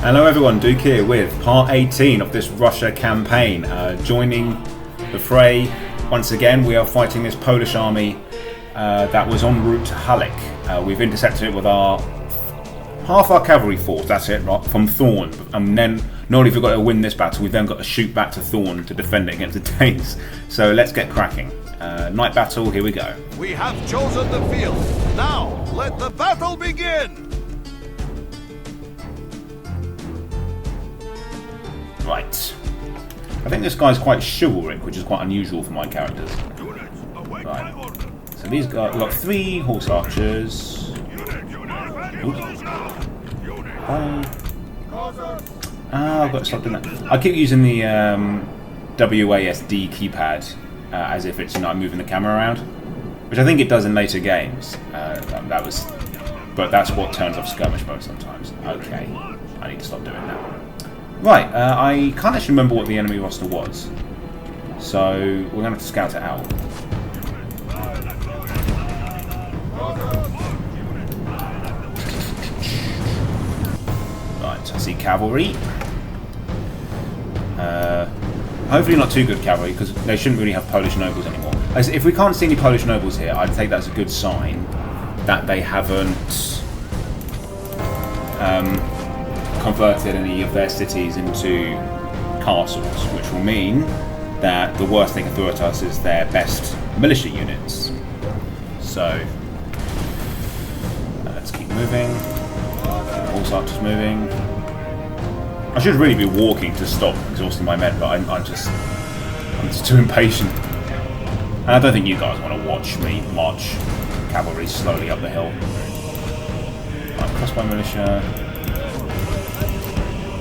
Hello everyone, Duke here with part 18 of this Russia campaign. Joining the fray, once again we are fighting this Polish army that was en route to Halych. We've intercepted it with half our cavalry force, that's it, right, from Thorn. And then, not only have we got to win this battle, we've then got to shoot back to Thorn to defend it against the Danes. So let's get cracking. Night battle, here we go. We have chosen the field. Now, let the battle begin! Right. I think this guy's quite chivalric, which is quite unusual for my characters. Right. So these guys, we've got 3 horse archers. I've got to stop doing that. I keep using the WASD keypad as if it's, I'm moving the camera around, which I think it does in later games. But that's what turns off skirmish mode sometimes. Okay, I need to stop doing that. Right, I can't actually remember what the enemy roster was, so we're going to have to scout it out. Right, I see cavalry. Hopefully not too good cavalry, because they shouldn't really have Polish nobles anymore. If we can't see any Polish nobles here, I'd take that as a good sign that they haven't converted any of their cities into castles, which will mean that the worst they can throw at us is their best militia units. So let's keep moving. Horse archers moving. I should really be walking to stop exhausting my men, but I'm just too impatient. And I don't think you guys want to watch me march cavalry slowly up the hill. Right, crossbow militia.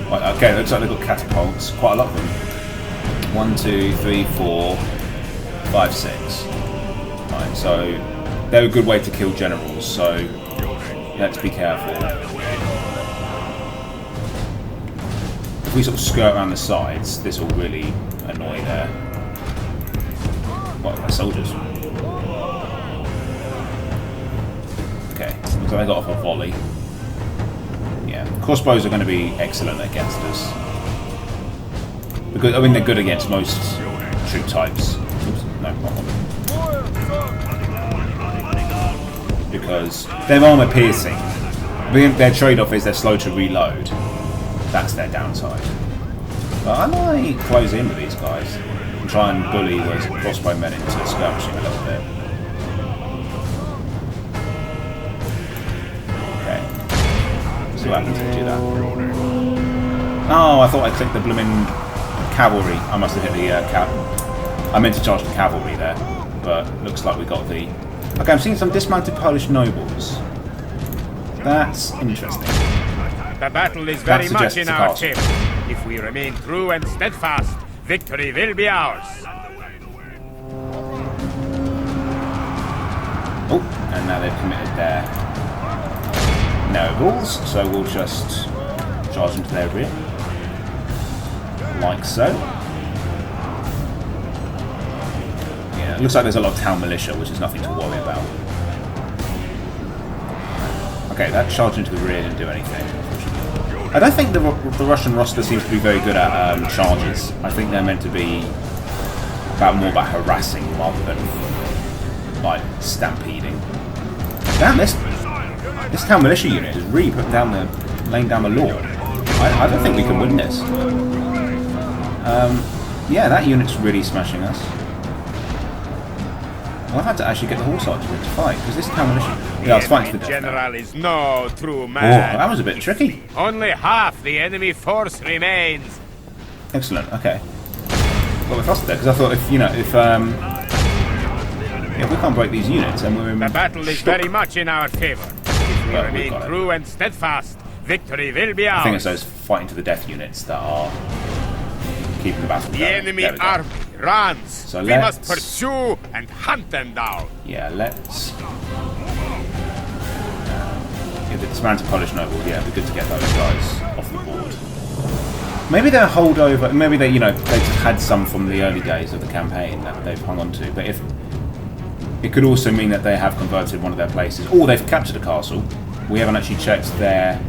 Right, okay, looks like they've got catapults. Quite a lot of them. 1, 2, 3, 4, 5, 6. Right, so they're a good way to kill generals, so let's be careful. If we sort of skirt around the sides, this will really annoy their soldiers. Okay, looks like they got off a volley. Yeah, crossbows are going to be excellent against us. Because, I mean, they're good against most troop types. Oops, no, not one. Because they're armor piercing. Their trade-off is they're slow to reload. That's their downside. But I might close in with these guys and try and bully those crossbow men into skirmishing a little bit. Okay. See what happens if we do that. Oh, I thought I clicked the blooming cavalry. I must have hit the I meant to charge the cavalry there, but looks like we got the... Okay, I'm seeing some dismounted Polish nobles. That's interesting. The battle is very much in our favor. If we remain true and steadfast, victory will be ours. Oh, and now they've committed their nobles, so we'll just charge into their rear. Like so. Yeah, it looks like there's a lot of town militia, which is nothing to worry about. Okay, that charge into the rear didn't do anything. I don't think the Russian roster seems to be very good at charges. I think they're meant to be more about harassing rather than like stampeding. Damn, this town militia unit is really laying down the law. I don't think we can win this. Yeah, that unit's really smashing us. Well, I've had to actually get the horse archers to fight, because this town militia... Yeah, I was fighting to the death. General is no true man. Oh, that was a bit tricky. Only half the enemy force remains. Excellent, okay. Well, we trusted there, because I thought if we can't break these units, then we're in... The battle is very much in our favor. If we remain true and steadfast, victory will be ours. I think it's those fighting to the death units that are keeping the battle going. The enemy army runs. So we must pursue and hunt them down. Yeah, let's... the dismounted Polish nobles, yeah, it'd be good to get those guys off the board. Maybe they're holdover, maybe they just had some from the early days of the campaign that they've hung on to, but if it could also mean that they have converted one of their places, or they've captured a castle. We haven't actually checked their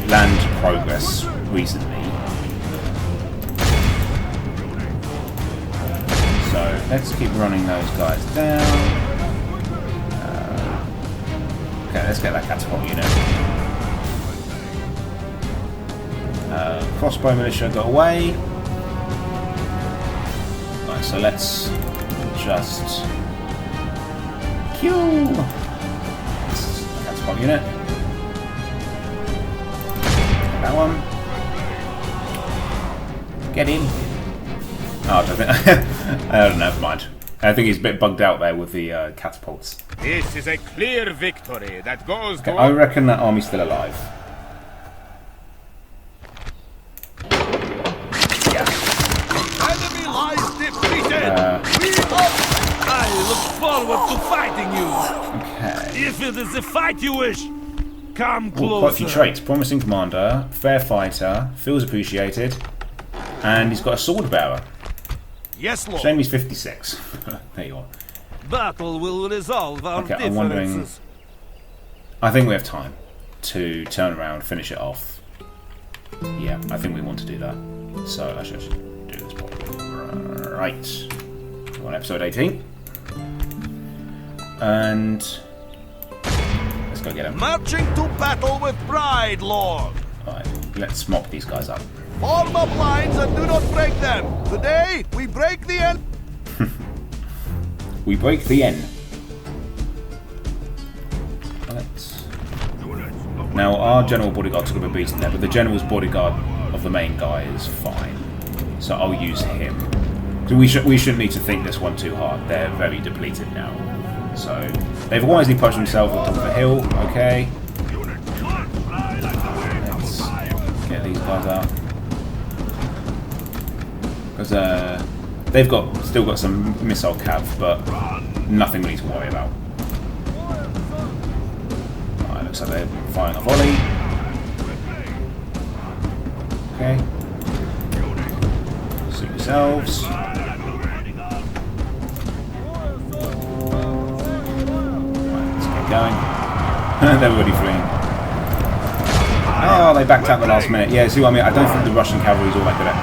land progress recently. So let's keep running those guys down. Okay, let's get that catapult unit. Crossbow militia got away. Right, so let's just kill this catapult unit. That one. Get in. Oh, I don't think. Never mind. I think he's a bit bugged out there with the catapults. This is a clear victory that goes Okay, to... I reckon that army's still alive. Enemy lies defeated! I look forward to fighting you! Okay. If it is a fight you wish, come Ooh, quite a few closer. traits. Promising commander, fair fighter, feels appreciated, and he's got a sword bearer. Yes, Lord. Shame he's 56. There you are. Battle will resolve our Okay, I'm wondering... differences. I think we have time to turn around, finish it off. Yeah, I think we want to do that. So let's just do this properly. Right. We're on episode 18. And... let's go get him. Marching to battle with pride, Lord. Alright, let's mop these guys up. Form up lines and do not break them. Today, we break the end. We break the N. Let's... now, our general bodyguard took a bit beating there, but the general's bodyguard of the main guy is fine. So I'll use him. So we shouldn't need to think this one too hard. They're very depleted now. So they've wisely pushed themselves on top of the hill. Okay. Let's get these guys out. Because they've still got some missile cav, but nothing we need to worry about. Alright, looks like they're firing a volley. Okay. Suit yourselves. Going. They're already fleeing. Oh, they backed out the last minute. Yeah, see what I mean? I don't think the Russian cavalry is all that good at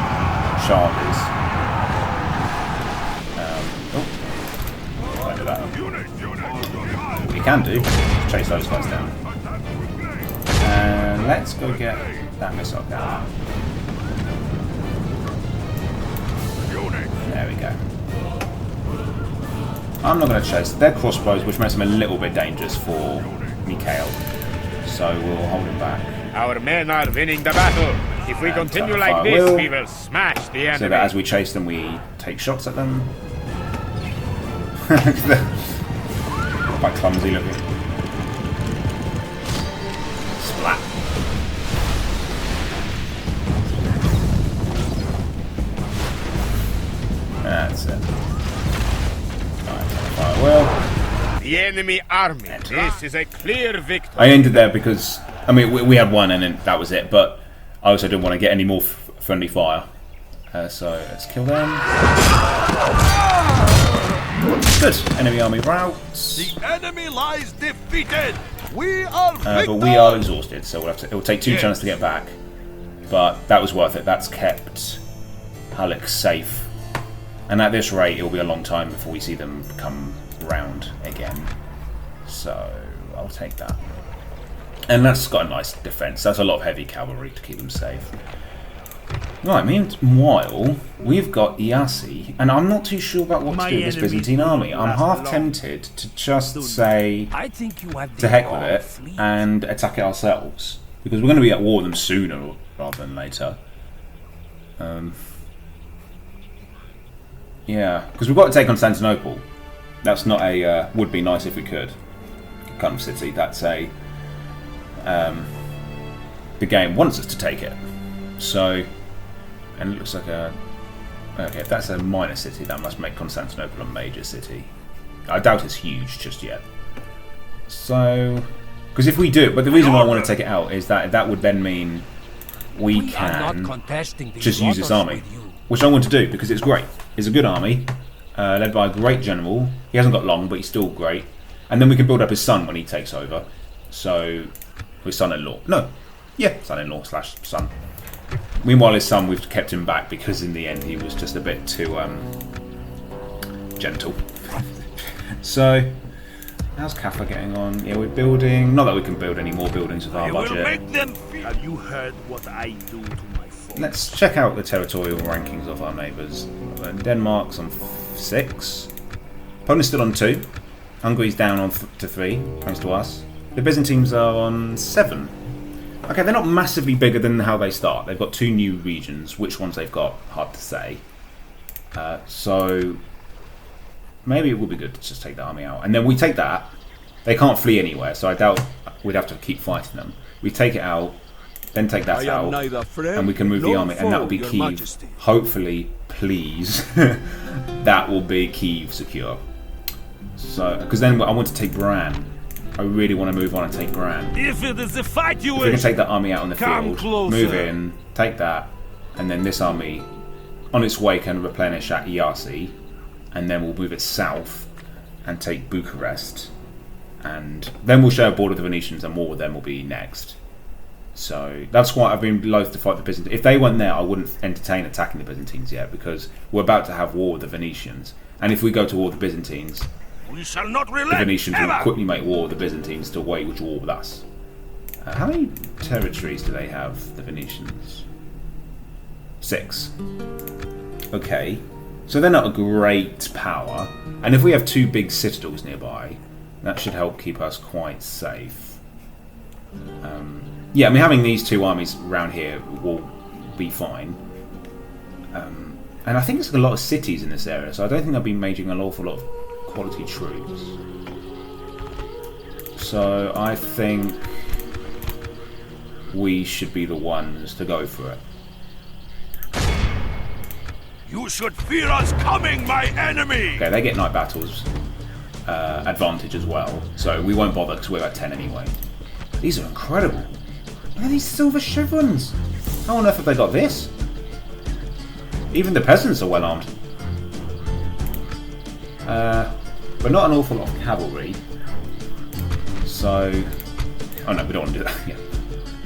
sharpers. Don't do that. What you can do is chase those guys down. And let's go get that missile down. There we go. I'm not going to chase. They're crossbows, which makes them a little bit dangerous for Mikhail. So we'll hold him back. Our men are winning the battle. If we continue like this, we will smash the enemy. So that as we chase them, we take shots at them. Quite clumsy looking. Splat. That's it. Well, the enemy army. This is a clear victory. I ended there because I mean we had one and then that was it. But I also didn't want to get any more friendly fire. So let's kill them. Good. Enemy army routes. The enemy lies defeated. We are but we are exhausted, so we'll have to. It will take 2 turns to get back. But that was worth it. That's kept Halych safe. And at this rate, it will be a long time before we see them come round again. So I'll take that. And that's got a nice defence. That's a lot of heavy cavalry to keep them safe. Right, meanwhile, we've got Iasi, and I'm not too sure about what to do with this Byzantine army. I'm half tempted to just say, to heck with it, and attack it ourselves. Because we're going to be at war with them sooner rather than later. Yeah, because we've got to take Constantinople. That's not a, would be nice if we could, kind of city. That's a, the game wants us to take it. So, and it looks like a, okay, if that's a minor city, that must make Constantinople a major city. I doubt it's huge just yet. So, because if we do, but the reason why I want to take it out is that that would then mean we can just use this army, which I want to do because it's great. It's a good army, led by a great general. He hasn't got long, but he's still great. And then we can build up his son when he takes over. So, his son-in-law. No, Yeah, son-in-law slash son. Meanwhile, his son, we've kept him back because in the end he was just a bit too gentle. So, how's Kaffa getting on? Yeah, we're building. Not that we can build any more buildings with our budget. Have you heard what I do to my foes? Let's check out the territorial rankings of our neighbours. Denmark's on 6. Poland's still on 2. Hungary's down on to 3, thanks to us. The Byzantines are on 7. Okay, they're not massively bigger than how they start. They've got 2 new regions. Which ones they've got, hard to say. So maybe it would be good to just take the army out. And then we take that. They can't flee anywhere, so I doubt we'd have to keep fighting them. We take it out, then take that out, and we can move the army, and that will be Kiev. Hopefully, please, that will be Kiev secure. So, because then I want to take Bran. I really want to move on and take Bran. If it is a fight you if we can take that army out on the field, closer. Move in, take that, and then this army, on its way, can replenish at Iasi, and then we'll move it south and take Bucharest, and then we'll share a border with the Venetians, and war with them will be next. So that's why I've been loath to fight the Byzantines. If they weren't there, I wouldn't entertain attacking the Byzantines yet, because we're about to have war with the Venetians, and if we go to war with the Byzantines, we shall not relent, the Venetians will quickly make war with the Byzantines to wage war with us. How many territories do they have, the Venetians? 6. Okay, so they're not a great power, and if we have 2 big citadels nearby, that should help keep us quite safe. Yeah, I mean, having these 2 armies around here will be fine. And I think there's a lot of cities in this area, so I don't think I'll be making an awful lot of quality troops. So I think we should be the ones to go for it. You should fear us coming, my enemy! Okay, they get night battles advantage as well, so we won't bother because we're at 10 anyway. These are incredible. Look at these silver chevrons. How on earth have they got this? Even the peasants are well armed. But not an awful lot of cavalry. So... oh no, we don't want to do that. Yeah.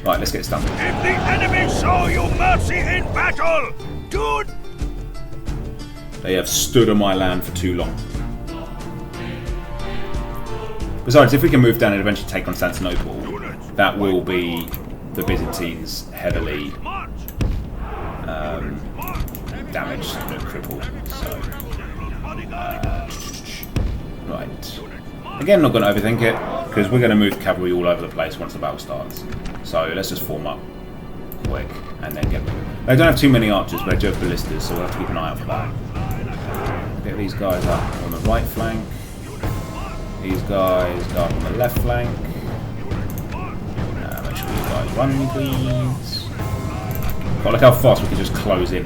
Right, let's get this done. If the enemy show you mercy in battle, do... They have stood on my land for too long. Besides, if we can move down and eventually take on Constantinople, that will be the Byzantines heavily damaged and crippled. So, right. Again, not going to overthink it, because we're going to move cavalry all over the place once the battle starts. So let's just form up quick and then get... They don't have too many archers, but they do have ballistas, so we'll have to keep an eye out for that. Get these guys up on the right flank. These guys go up on the left flank. Make sure you guys run, please. Oh, look how fast we can just close in.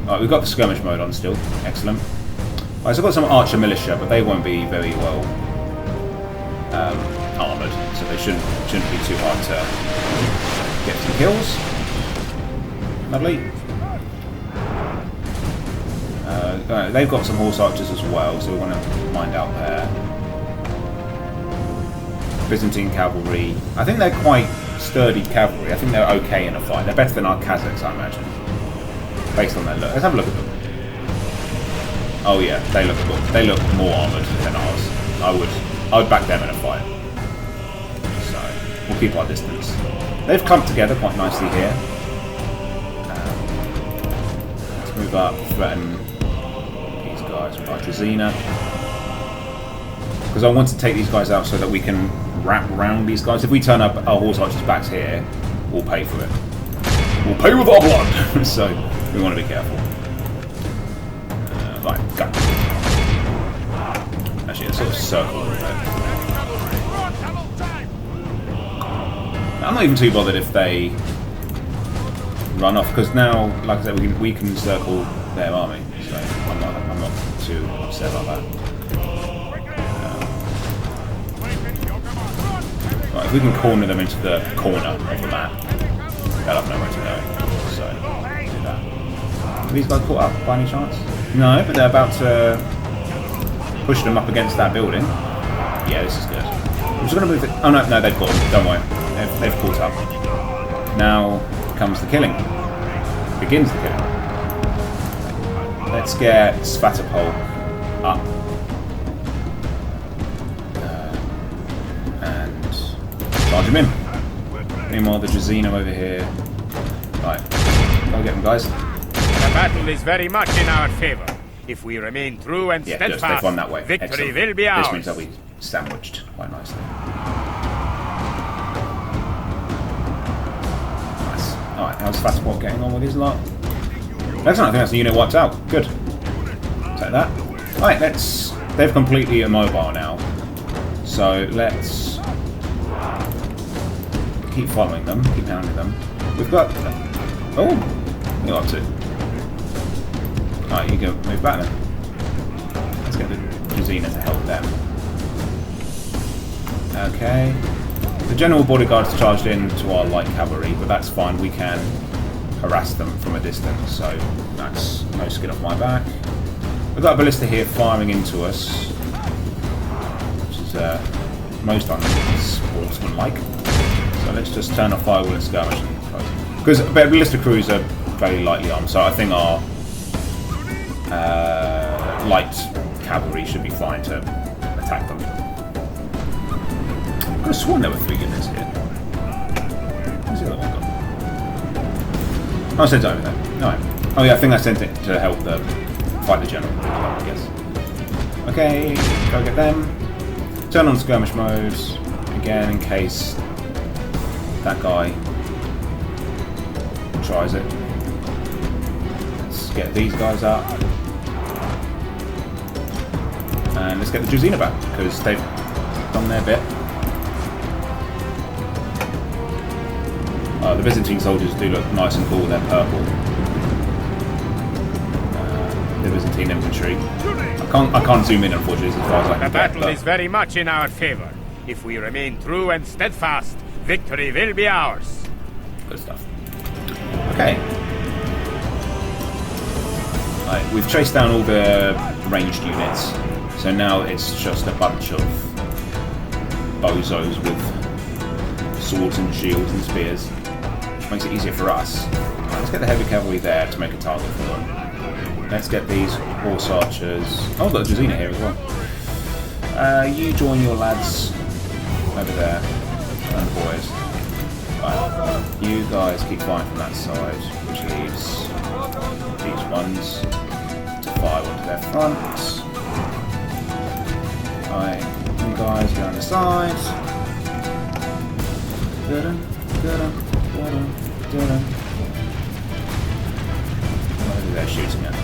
Alright, we've got the skirmish mode on still. Excellent. Alright, so I've got some archer militia, but they won't be very well armoured, so they shouldn't be too hard to get some kills. Lovely. They've got some horse archers as well, so we want to mind out there. Byzantine cavalry. I think they're quite sturdy cavalry. I think they're okay in a fight. They're better than our Kazakhs, I imagine. Based on their look. Let's have a look at them. Oh yeah, they look more armoured than ours. I would back them in a fight. So we'll keep our distance. They've clumped together quite nicely here. Let's move up, threaten these guys with Artrazina. Because I want to take these guys out so that we can wrap around these guys. If we turn up our horse archers backs here, we'll pay for it. We'll pay with our blood! So we want to be careful. Right, go. Actually, a sort of circle. I'm not even too bothered if they run off, because now, like I said, we can circle their army. So I'm not too upset about that. Right, if we can corner them into the corner of the map, they'll have nowhere to go. So do that. Are these guys caught up by any chance? No, but they're about to push them up against that building. Yeah, this is good. I'm just going to move it. Oh no, they've got them. Don't worry. They've caught up. Now comes the killing. Begins the killing. Let's get Sviatopolk up. And charge him in. Meanwhile, the Drazina over here. Right. Go get them, guys. The battle is very much in our favor. If we remain true and steadfast, they've won that way. Victory Excellent. will be ours. This means they'll be sandwiched quite nicely. Nice. Alright, how's Sviatopolk getting on with his lot? Excellent, I think that's the unit wiped out. Good. Take that. Alright, let's... They've completely immobile now. So let's... keep following them, keep hounding them. We've got... Oh! What are you up to? Alright, you go move back then. Let's get the Drazina to help them. Okay. The general bodyguard's charged in to our light cavalry, but that's fine. We can harass them from a distance, so that's no skin off my back. We've got a ballista here firing into us, which is most unsportsmanlike. So let's just turn off firewall and skirmish. Because ballista crews are very lightly armed, so I think our light cavalry should be fine to attack them. I could have sworn there were 3 units here. Where's the other one gone? I sent it over there. No. Oh yeah, I think I sent it to help fight the general, I guess. Okay, go get them. Turn on skirmish mode again in case that guy tries it. Let's get these guys up. And let's get the Drazina back, because they've done their bit. The Byzantine soldiers do look nice and cool with their purple. The Byzantine infantry. I can't zoom in, unfortunately, as far as I can. The battle is very much in our favor. If we remain true and steadfast, victory will be ours. Good stuff. Okay. Right, we've chased down all the ranged units, so now it's just a bunch of bozos with swords and shields and spears, which makes it easier for us. Right, let's get the heavy cavalry there to make a target for them. Let's get these horse archers. Oh, I've got a Drazina here as well. You join your lads over there, and boys. Right. You guys keep firing from that side, which leaves these ones to fire onto their front. Right, you guys go on the side. Where are they shooting at?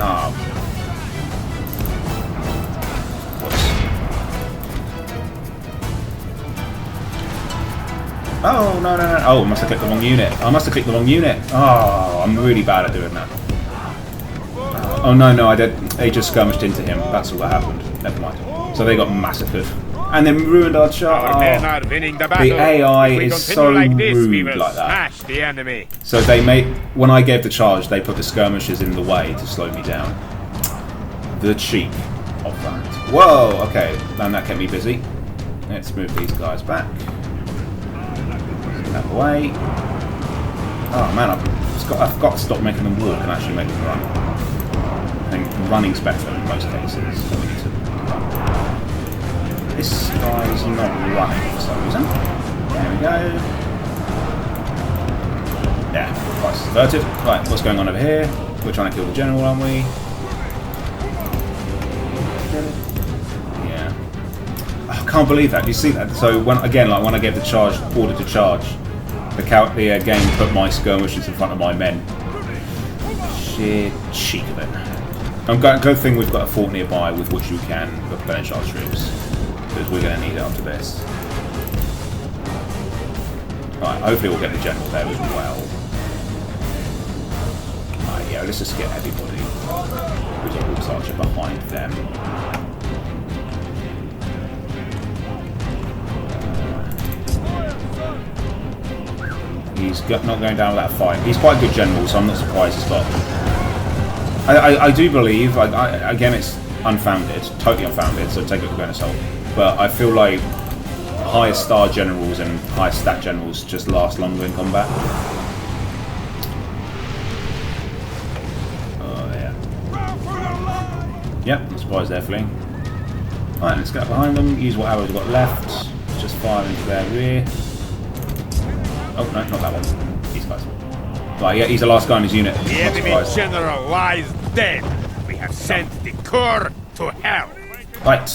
Oh. Oh, no. Oh, I must have clicked the wrong unit. Oh, I'm really bad at doing that. Oh, no, I did. They just skirmished into him. That's all that happened. Never mind. So they got massacred. And then ruined our charge. Our men are winning the battle. The AI is so like this, rude we will like that. Smash the enemy. So when I gave the charge, they put the skirmishers in the way to slow me down. The cheek of that. Whoa, okay. And that kept me busy. Let's move these guys back. Out of the way. Oh man, I've got to stop making them walk and actually make them run. I think running's better in most cases. So we need to run. This guy's not running for some reason. There we go. Yeah, crisis averted. Right, what's going on over here? We're trying to kill the general, aren't we? Yeah. I can't believe that. Do you see that? So when I gave the order to charge, the game put my skirmishers in front of my men. Sheer cheek of it. Good thing we've got a fort nearby with which you can replenish our troops, because we're going to need it after this. Right, hopefully we'll get the general there as well. Right, yeah, let's just get everybody who's a horse archer behind them. He's not going down without a fight. He's quite a good general, so I'm not surprised he's got... I do believe, again it's unfounded, totally unfounded, so take it with a grain of salt, but I feel like highest star generals and highest stat generals just last longer in combat. Oh yeah. Yep, I'm surprised they're fleeing. Alright, let's get behind them, use what arrows we've got left, just fire into their rear. Oh no, not that one. These guys. Right, yeah, he's the last guy in his unit. The enemy general lies dead. We have sent the corps to hell. Right,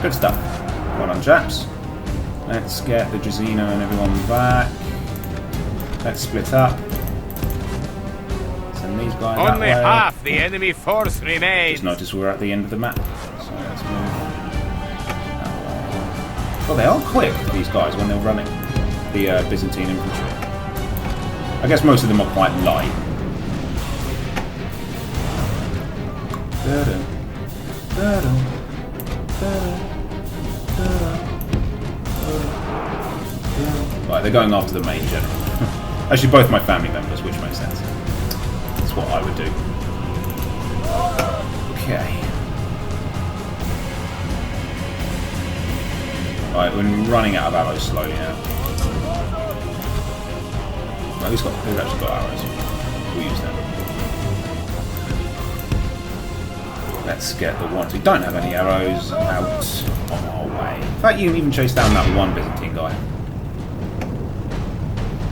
good stuff. Well done, chaps. Let's get the Drazina and everyone back. Let's split up. Send these guys that Only way. half the enemy force remains. Just notice we're at the end of the map. So let's move. Well, they are quick, these guys, when they're running. The Byzantine infantry. I guess most of them are quite light. Right, they're going after the main general. Actually, both my family members, which makes sense. That's what I would do. Okay. Right, we're running out of arrows slowly now. No, who's actually got arrows? We'll use them. Let's get the ones who don't have any arrows out on our way. In fact, you can even chase down that one Byzantine guy.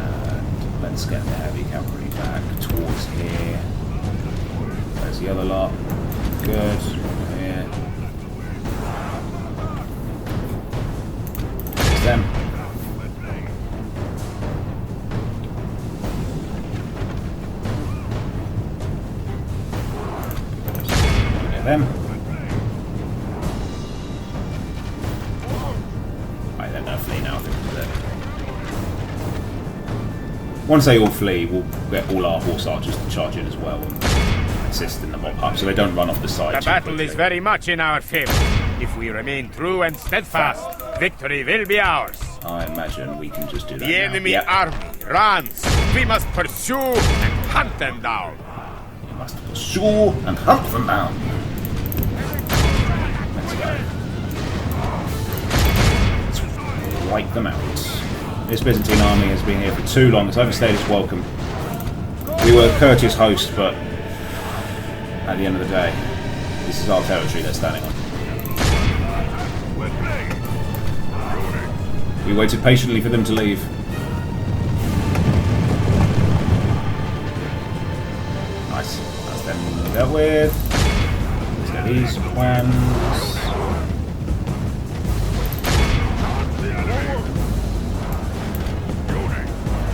And let's get the heavy cavalry back towards here. There's the other lot. Good. Here. There's them. Them. Right, they're gonna flee now, I think. Once they all flee, we'll get all our horse archers to charge in as well and assist in the mob up, so they don't run off the side. The battle is very much in our favor. If we remain true and steadfast, victory will be ours. I imagine we can just do that. The enemy army runs. We must pursue and hunt them down. We must pursue and hunt them down. Let's wipe them out. This Byzantine army has been here for too long. It's overstayed its welcome. We were a courteous host, but at the end of the day, this is our territory they're standing on. We waited patiently for them to leave. Nice. That's them dealt with. Let's get these ones.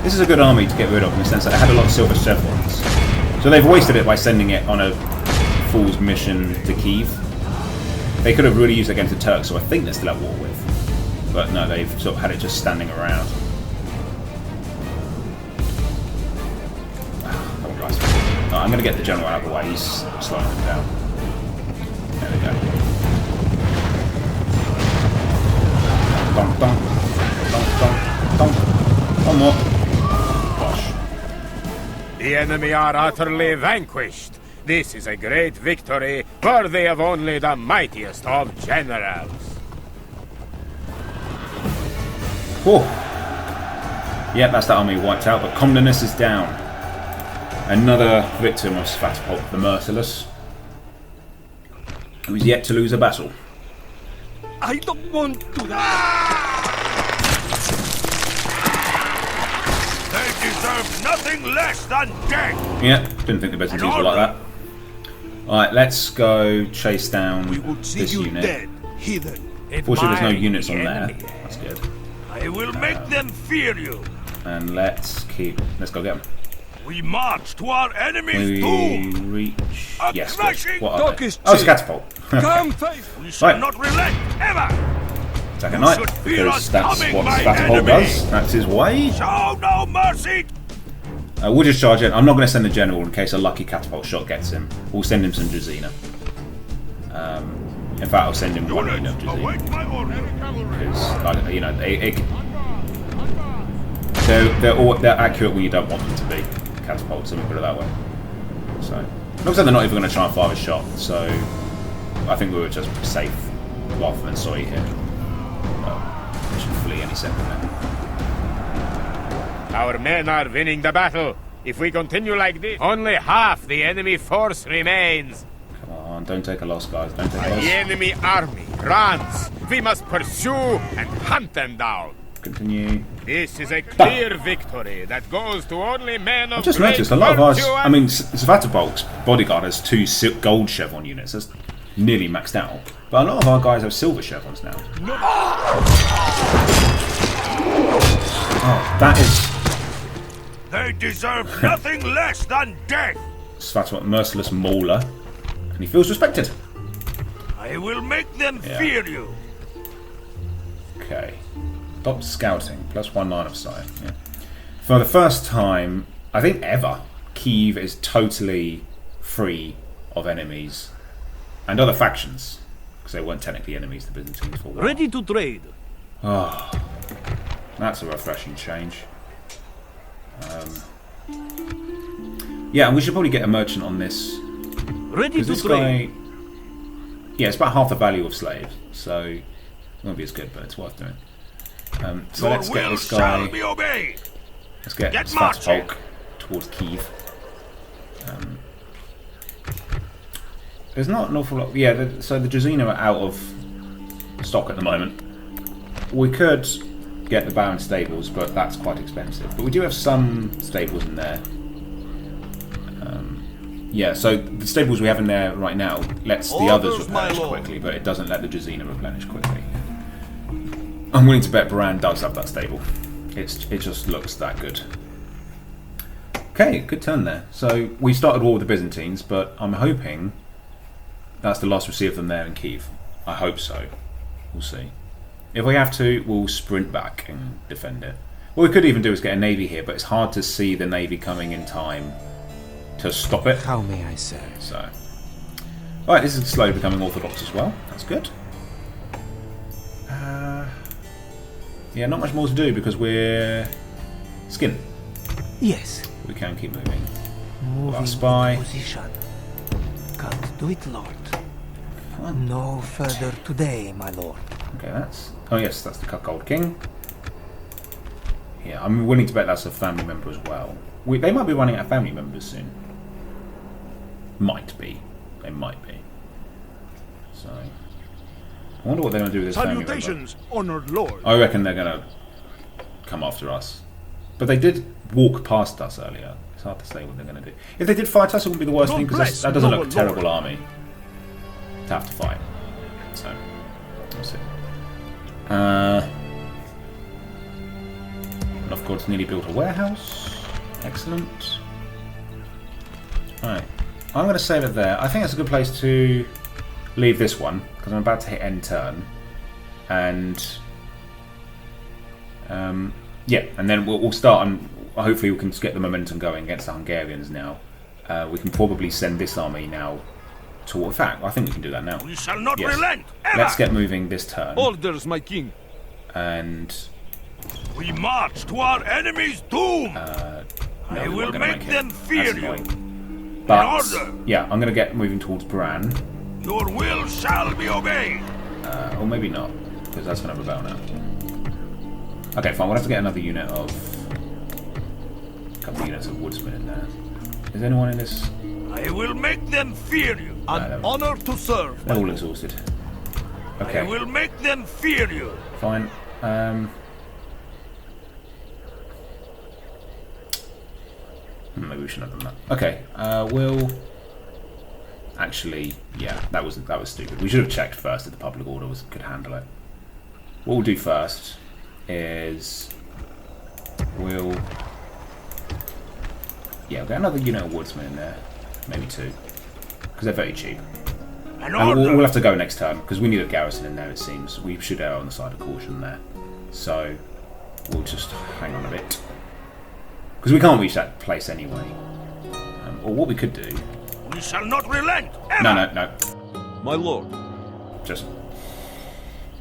This is a good army to get rid of in the sense that it had a lot of silver chevrons. So they've wasted it by sending it on a fool's mission to Kiev. They could have really used it against the Turks, so I think they're still at war with. But no, they've sort of had it just standing around. Come on, guys. No, I'm going to get the general out of the way. He's slowing them down. There we go. Dunk, dunk. Dunk, dunk, dunk. One more. The enemy are utterly vanquished. This is a great victory, worthy of only the mightiest of generals. Whew. Yeah, that's that army wiped out, but Comnenus is down. Another victim of Sviatopolk the Merciless, who is yet to lose a battle. I don't want to die. They deserve nothing less than death! Yeah, didn't think the Byzantines were like that. Alright, let's go chase down this unit. Dead, heathen. Fortunately, there's no units on there. That's good. I will make them fear you! And let's go get them. We march to our enemy's We doom! reach... A Yes, crashing good. What are dog they? is Oh, it's a cheap. catapult. Come face. We shall Right. not relent, ever! Second You night, should feel because us that's coming, what my Sviatopolk enemy. does. That's his way. Show no mercy! We'll just charge in. I'm not going to send the general in case a lucky catapult shot gets him. We'll send him some Drazina. In fact, I'll send him one unit of Drazina. Await my order. Because, you know, they're accurate when you don't want them to be. Catapults, let me put it that way. So, looks like they're not even going to try and fire a shot. So, I think we were just safe rather than sorry here. should flee any second now. Our men are winning the battle. If we continue like this, only half the enemy force remains. Come on, don't take a loss, guys. Don't take a The loss. enemy army runs. We must pursue and hunt them down. Continue. This is a clear victory that goes to only men of I've just great noticed a lot of ours. virtue I mean, Sviatopolk's bodyguard has 2 gold chevron units. That's nearly maxed out. But a lot of our guys have silver chevrons now. Oh, that is They deserve nothing less than death. Sviatopolk, merciless mauler, and he feels respected. I will make them Yeah. fear you. Okay. Stop scouting. +1 line of sight. Yeah. For the first time, I think ever, Kiev is totally free of enemies and other factions, because they weren't technically enemies, the Byzantines, for a while. Ready to trade. Oh, that's a refreshing change. Yeah, and we should probably get a merchant on this, Ready because to this trade. guy, yeah, it's about half the value of slaves, so it won't be as good, but it's worth doing. So Your let's get will this shall guy. be obeyed. Let's get Get marching. Sviatopolk towards Kiev. There's not an awful lot. Yeah, so the Jazina are out of stock at the moment. We could get the Baron stables, but that's quite expensive. But we do have some stables in there. Yeah, so the stables we have in there right now lets the others Orders, my replenish lord. quickly, but it doesn't let the Jazina replenish quickly. I'm willing to bet Baran does have that stable. It just looks that good. Okay, good turn there. So we started war with the Byzantines, but I'm hoping that's the last we see of them there in Kiev. I hope so. We'll see. If we have to, we'll sprint back and defend it. What we could even do is get a navy here, but it's hard to see the navy coming in time to stop it. How may I serve? So, alright, this is slowly becoming orthodox as well. That's good. Yeah, not much more to do because we're skin. Yes. We can keep moving. Moving spy. into position. Can't do it, Lord. No further today, my lord. Okay, that's... Oh yes, that's the Cuckold King. Yeah, I'm willing to bet that's a family member as well. They might be running out of family members soon. Might be. They might be. So... I wonder what they're going to do with this family member. Salutations, honored lord. I reckon they're going to come after us. But they did walk past us earlier. It's hard to say what they're going to do. If they did fight us, it wouldn't be the worst God thing, because bless, that doesn't look a noble terrible lord. army to have to fight. So, we'll see. Novgorod's nearly built a warehouse. Excellent. Alright. I'm going to save it there. I think that's a good place to leave this one, because I'm about to hit end turn. And... yeah, and then we'll start on... Hopefully we can get the momentum going against the Hungarians now. We can probably send this army now to... In fact, I think we can do that now. We shall not Yes. relent. Ever. Let's get moving this turn. Orders, my king. And... We march to our enemy's doom. no, I we will weren't gonna make it. them fear That's you. annoying. But, In order. yeah, I'm going to get moving towards Bran. Your will shall be obeyed. Or maybe not, because that's going to rebel now. Okay, fine, we'll have to get another unit of... A couple of units of woodsmen in there. Is anyone in this? I will make them fear you. An honor to serve. They're all exhausted. I Okay, will make them fear you. fine. Maybe we shouldn't have done that. Okay, we'll... Actually, yeah, that was stupid. We should have checked first if the public order could handle it. What we'll do first is... We'll get another unit of woodsmen in there. Maybe 2. Because they're very cheap. An And order. we'll have to go next turn, because we need a garrison in there, it seems. We should err on the side of caution there. So, we'll just hang on a bit. Because we can't reach that place anyway. Or what we could do... We shall not relent. Ever. No. My lord. Just...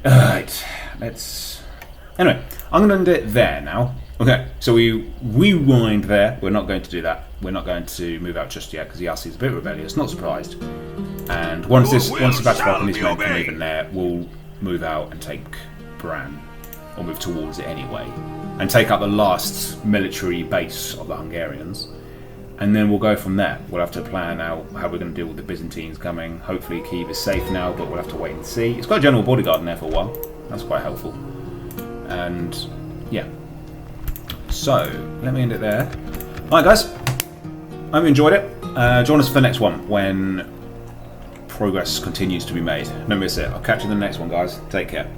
Alright, let's... Anyway, I'm going to end it there now. Okay, so we rewind there. We're not going to do that. We're not going to move out just yet, because Yassi is a bit rebellious, not surprised. And once the Sviatopolk and his men can move in there, we'll move out and take Bran. or move towards it anyway, and take up the last military base of the Hungarians. And then we'll go from there. We'll have to plan out how we're going to deal with the Byzantines coming. Hopefully Kiev is safe now, but we'll have to wait and see. It's got a general bodyguard in there for a while. That's quite helpful. And yeah. So, let me end it there. Alright guys, I hope you enjoyed it. Join us for the next one when progress continues to be made. Don't miss it. I'll catch you in the next one, guys. Take care.